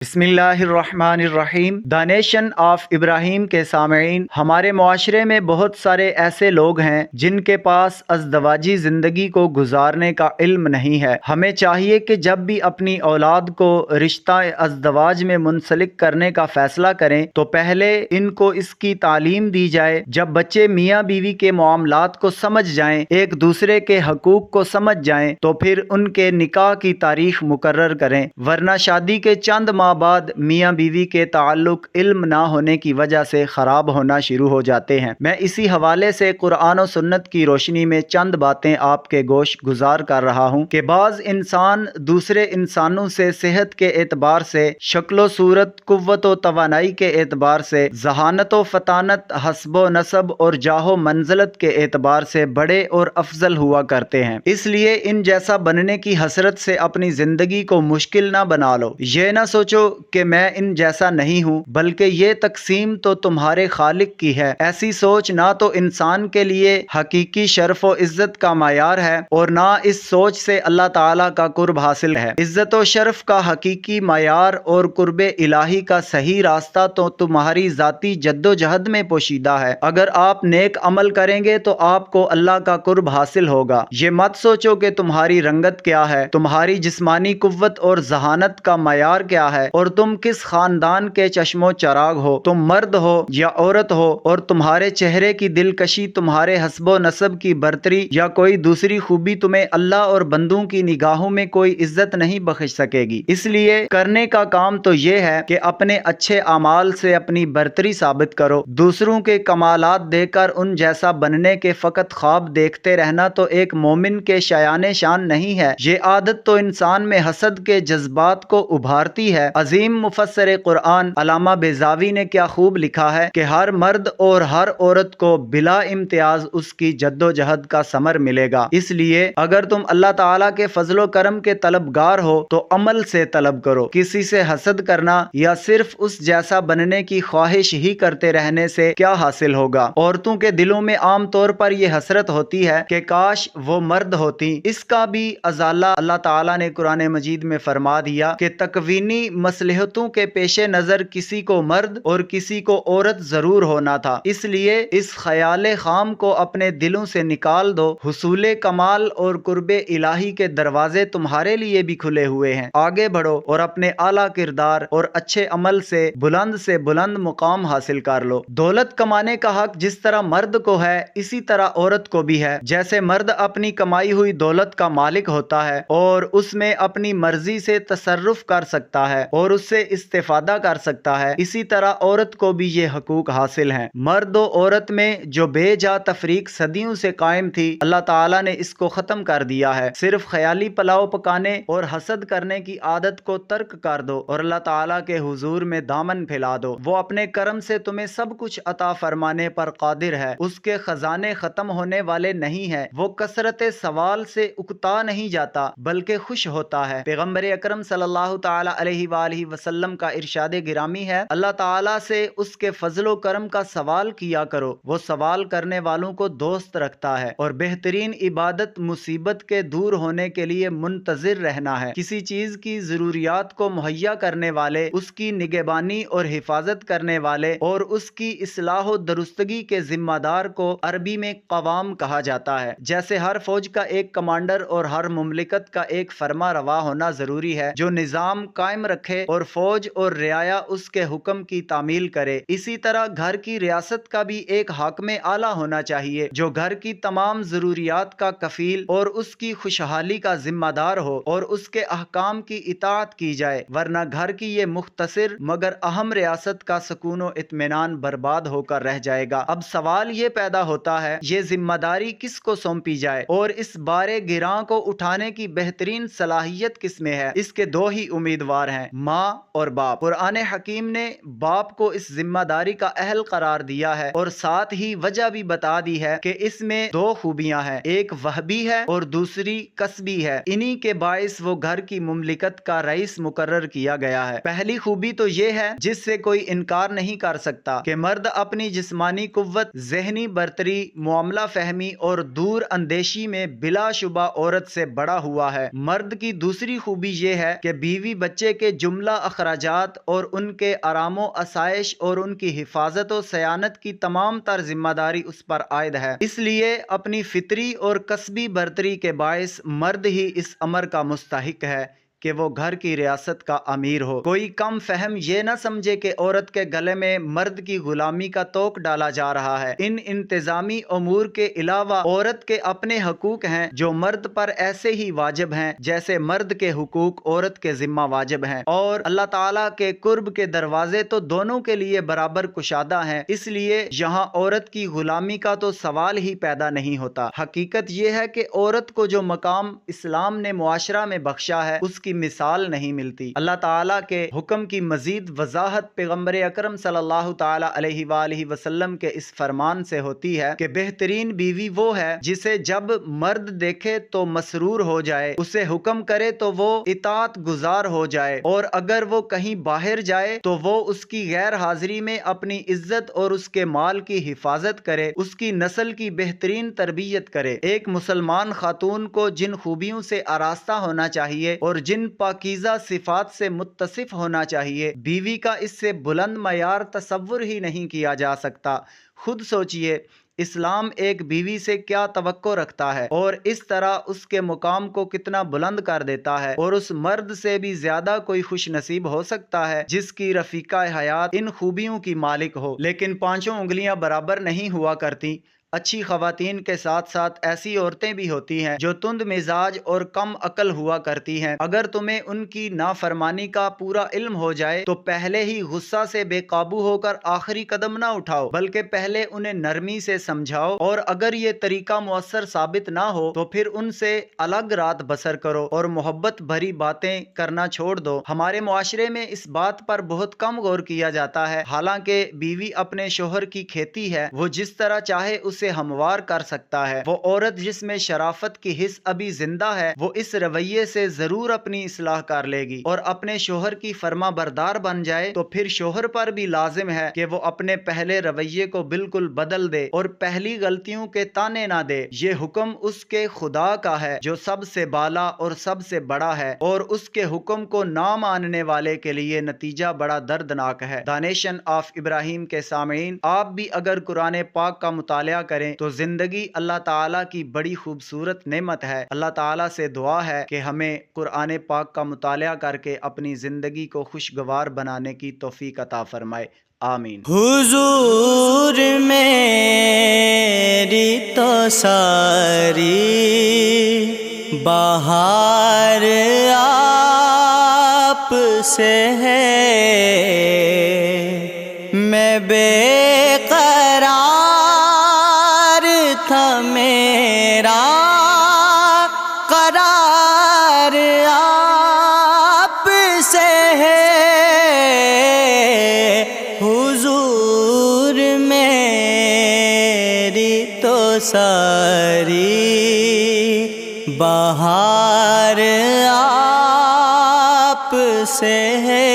बिस्मिल्लाहिर्रहमानिर्रहीम। The nation of Ibrahim के सामईन, हमारे मुआशरे में बहुत सारे ऐसे लोग हैं जिनके पास अज़दवाजी ज़िंदगी को गुजारने का इल्म नहीं है। हमें चाहिए कि जब भी अपनी औलाद को रिश्ता अज़दवाज में मुंसलिक करने का फ़ैसला करें तो पहले इनको इसकी तालीम दी जाए। जब बच्चे मियाँ बीवी के मामलात को समझ जाएं, एक दूसरे के हकूक़ को समझ जाएं, तो फिर उनके निकाह की तारीख़ मुकर्रर करें, वरना शादी के चंद माह बाद मियाँ बीवी के ताल्लुक इल्म ना होने की वजह से ख़राब होना शुरू हो जाते हैं। मैं इसी हवाले से कुरान और सुन्नत की रोशनी में चंद बातें आपके गोश गुजार कर रहा हूँ कि बाज़ इंसान दूसरे इंसानों से सेहत के एतबार से, शक्लो सूरत, कुव्वत व तवानाई के एतबार से, जहानत व फतानत, हस्बो नसब और जाहो मंजलत के एतबार से बड़े और अफजल हुआ करते हैं। इसलिए इन जैसा बनने की हसरत से अपनी ज़िंदगी को मुश्किल ना बना लो। ये ना सोचो कि मैं इन जैसा नहीं हूँ, बल्कि ये तकसीम तो तुम्हारे खालिक की है। ऐसी सोच ना तो इंसान के लिए हकीकी शर्फ व इज्जत का मायार है और ना इस सोच से अल्लाह ताला का कुर्ब हासिल है। इज्जत व शर्फ का हकीकी मायार और कुर्ब इलाही का सही रास्ता तो तुम्हारी जाती जद्दोजहद में पोशीदा है। अगर आप नेक अमल करेंगे तो आपको अल्लाह का कुर्ब हासिल होगा। ये मत सोचो कि तुम्हारी रंगत क्या है, तुम्हारी जिस्मानी कुव्वत और जहानत का मायार क्या है और तुम किस खानदान के चश्मो चराग हो, तुम मर्द हो या औरत हो, और तुम्हारे चेहरे की दिलकशी, तुम्हारे हस्बो नसब की बरतरी या कोई दूसरी खूबी तुम्हें अल्लाह और बंदों की निगाहों में कोई इज्जत नहीं बख्श सकेगी। इसलिए करने का काम तो ये है कि अपने अच्छे अमाल से अपनी बरतरी साबित करो। दूसरों के कमालात देकर उन जैसा बनने के फकत ख्वाब देखते रहना तो एक मोमिन के शयाने शान नहीं है। ये आदत तो इंसान में हसद के जज्बात को उभारती है। अजीम मुफस्सिर कुरान अल्लामा बेज़ावी ने क्या खूब लिखा है कि हर मर्द और हर औरत को बिला इम्तियाज उसकी जद्दोजहद का समर मिलेगा। इसलिए अगर तुम अल्लाह ताला के फजलो करम के तलबगार हो तो अमल से तलब करो। किसी से हसद करना या सिर्फ उस जैसा बनने की ख्वाहिश ही करते रहने से क्या हासिल होगा। औरतों के दिलों में आम तौर पर यह हसरत होती है कि काश वो मर्द होती। इसका भी अजाला अल्लाह ताला ने कुरान मजीद में फरमा दिया कि तकवीनी मसलहतों के पेशे नजर किसी को मर्द और किसी को औरत जरूर होना था। इसलिए इस ख्याल खाम को अपने दिलों से निकाल दो। हुसूले कमाल और कुर्बे इलाही के दरवाजे तुम्हारे लिए भी खुले हुए हैं। आगे बढ़ो और अपने आला किरदार और अच्छे अमल से बुलंद मुकाम हासिल कर लो। दौलत कमाने का हक जिस तरह मर्द को है, इसी तरह औरत को भी है। जैसे मर्द अपनी कमाई हुई दौलत का मालिक होता है और उसमें अपनी मर्जी से तसर्रुफ कर सकता है और उससे इस्तेफादा कर सकता है, इसी तरह औरत को भी ये हकूक हासिल हैं। मर्द और औरत में जो बेजा तफरीक सदियों से कायम थी, अल्लाह ताला ने इसको खत्म कर दिया है। सिर्फ ख्याली पुलाव पकाने और हसद करने की आदत को तर्क कर दो और अल्लाह ताला के हुजूर में दामन फैला दो। वो अपने करम से तुम्हें सब कुछ अता फरमाने पर कादिर है। उसके खजाने खत्म होने वाले नहीं है। वो कसरत सवाल से उकता नहीं जाता बल्कि खुश होता है। पैगम्बर अकरम सल्लल्लाहु ताला अलैहि वसल्लम का इरशाद गिरामी है, अल्लाह ताला से उसके फजलो करम का सवाल किया करो, वो सवाल करने वालों को दोस्त रखता है। और बेहतरीन इबादत मुसीबत के दूर होने के लिए मुंतजिर रहना है। किसी चीज की जरूरियात को मुहैया करने वाले, उसकी निगहबानी और हिफाजत करने वाले और उसकी इस्लाह दुरुस्तगी के जिम्मेदार को अरबी में कवाम कहा जाता है। जैसे हर फौज का एक कमांडर और हर मुमलिकत का एक फरमा रवा होना जरूरी है जो निजाम कायम रखे और फौज और रियाया उसके हुक्म की तामील करे, इसी तरह घर की रियासत का भी एक हाकिम आला होना चाहिए जो घर की तमाम जरूरियात का कफील और उसकी खुशहाली का जिम्मेदार हो और उसके अहकाम की इताअत की जाए, वरना घर की ये मुख्तसर मगर अहम रियासत का सुकून व इत्मीनान बर्बाद होकर रह जाएगा। अब सवाल ये पैदा होता है, ये जिम्मेदारी किसको सौंपी जाए और इस बारे गिरां को उठाने की बेहतरीन सलाहियत किसमें है। इसके दो ही उम्मीदवार हैं, माँ और बाप। कुरान हकीम ने बाप को इस जिम्मेदारी का अहल करार दिया है और साथ ही वजह भी बता दी है कि इसमें दो खूबियां हैं, एक वहबी है और दूसरी कसबी है। इन्हीं के बाइस वो घर की मुमलिकत का रईस मुकर्रर किया गया है। पहली खूबी तो ये है जिससे कोई इनकार नहीं कर सकता कि मर्द अपनी जिस्मानी कुव्वत, जहनी बरतरी, मामला फहमी और दूर अंदेशी में बिलाशुबा औरत से बड़ा हुआ है। मर्द की दूसरी खूबी ये है कि बीवी बच्चे के جملہ اخراجات اور ان کے آرام و آسائش اور ان کی حفاظت و صیانت کی تمام تر ذمہ داری اس پر عائد ہے۔ اس لیے اپنی فطری اور کسبی برتری کے باعث مرد ہی اس امر کا مستحق ہے کہ وہ گھر کی ریاست کا امیر ہو۔ کوئی کم فہم یہ نہ سمجھے کہ عورت کے گلے میں مرد کی غلامی کا طوق ڈالا جا رہا ہے۔ ان انتظامی امور کے علاوہ عورت کے اپنے حقوق ہیں جو مرد پر ایسے ہی واجب ہیں جیسے مرد کے حقوق عورت کے ذمہ واجب ہیں، اور اللہ تعالیٰ کے قرب کے دروازے تو دونوں کے لیے برابر کشادہ ہیں، اس لیے یہاں عورت کی غلامی کا تو سوال ہی پیدا نہیں ہوتا۔ حقیقت یہ ہے کہ عورت کو جو مقام اسلام نے معاشرہ میں بخشا ہے اس کی مثال نہیں ملتی۔ اللہ تعالیٰ کے حکم کی مزید وضاحت پیغمبر اکرم صلی اللہ تعالی علیہ وآلہ وسلم کے اس فرمان سے ہوتی ہے کہ بہترین بیوی وہ ہے جسے جب مرد دیکھے تو مسرور ہو جائے، اسے حکم کرے تو وہ اطاعت گزار ہو جائے، اور اگر وہ کہیں باہر جائے تو وہ اس کی غیر حاضری میں اپنی عزت اور اس کے مال کی حفاظت کرے، اس کی نسل کی بہترین تربیت کرے۔ ایک مسلمان خاتون کو جن خوبیوں سے آراستہ ہونا چاہیے اور جن پاکیزہ صفات سے متصف ہونا چاہیے، بیوی کا اس سے بلند معیار تصور ہی نہیں کیا جا سکتا۔ خود سوچئے اسلام ایک بیوی سے کیا توقع رکھتا ہے، اور اس طرح اس کے مقام کو کتنا بلند کر دیتا ہے، اور اس مرد سے بھی زیادہ کوئی خوش نصیب ہو سکتا ہے جس کی رفیقہ حیات ان خوبیوں کی مالک ہو۔ لیکن پانچوں انگلیاں برابر نہیں ہوا کرتی۔ اچھی خواتین کے ساتھ ساتھ ایسی عورتیں بھی ہوتی ہیں جو تند مزاج اور کم عقل ہوا کرتی ہیں۔ اگر تمہیں ان کی نافرمانی کا پورا علم ہو جائے تو پہلے ہی غصہ سے بے قابو ہو کر آخری قدم نہ اٹھاؤ، بلکہ پہلے انہیں نرمی سے سمجھاؤ، اور اگر یہ طریقہ مؤثر ثابت نہ ہو تو پھر ان سے الگ رات بسر کرو اور محبت بھری باتیں کرنا چھوڑ دو۔ ہمارے معاشرے میں اس بات پر بہت کم غور کیا جاتا ہے۔ حالانکہ بیوی اپنے شوہر کی کھیتی ہے، وہ جس طرح چاہے اسے ہموار کر سکتا ہے۔ وہ عورت جس میں شرافت کی حس ابھی زندہ ہے وہ اس رویے سے ضرور اپنی اصلاح کر لے گی اور اپنے شوہر کی فرما بردار بن جائے تو پھر شوہر پر بھی لازم ہے کہ وہ اپنے پہلے رویے کو بالکل بدل دے اور پہلی غلطیوں کے تانے نہ دے۔ یہ حکم اس کے خدا کا ہے جو سب سے بالا اور سب سے بڑا ہے، اور اس کے حکم کو نہ ماننے والے کے لیے نتیجہ بڑا دردناک ہے۔ دانیشن آف ابراہیم کے سامعین، آپ بھی اگر قرآن پاک کا مطالعہ کریں تو زندگی اللہ تعالیٰ کی بڑی خوبصورت نعمت ہے۔ اللہ تعالیٰ سے دعا ہے کہ ہمیں قرآن پاک کا مطالعہ کر کے اپنی زندگی کو خوشگوار بنانے کی توفیق عطا فرمائے، آمین۔ حضور میری تو ساری بہار آپ سے ہے، میں بے قرار تھا، میرا قرار آپ سے ہے۔ حضور میری تو ساری بہار آپ سے ہے۔